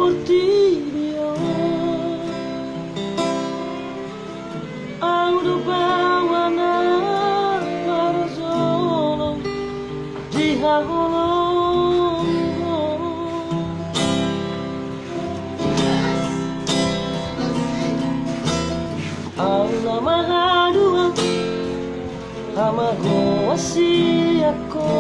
por ti, Dios. Ang lupawan na para solo di hahulong ko. Ang namahaluan hamagawasi ako.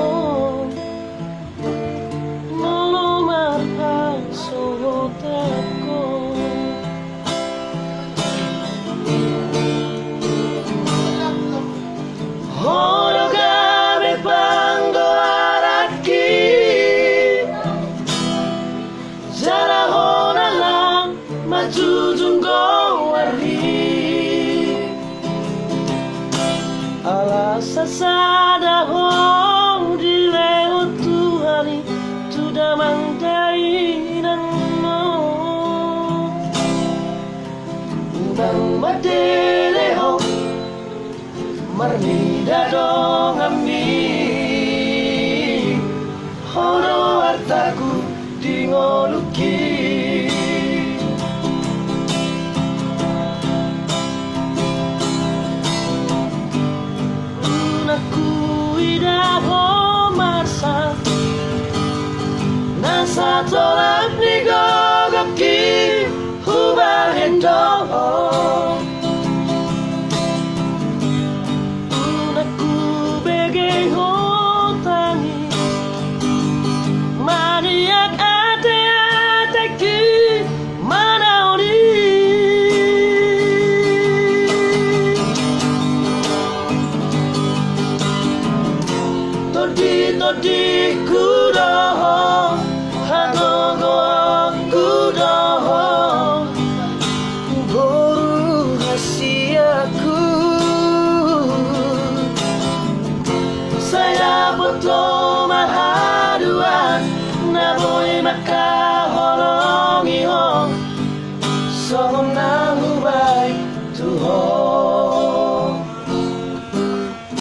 Sasada hong di lewat Tuhani sudah mangkainan mo nang madele hong marnida dong ami hono hartaku di ngoluki. Nasa tolak ni gogaki hubah hendong Unaku bege hotangi maniak ate-ateki manaoni Todi kudoh Hanogo kudoh Boru hasiaku Saya betul mahaduan Naboy maka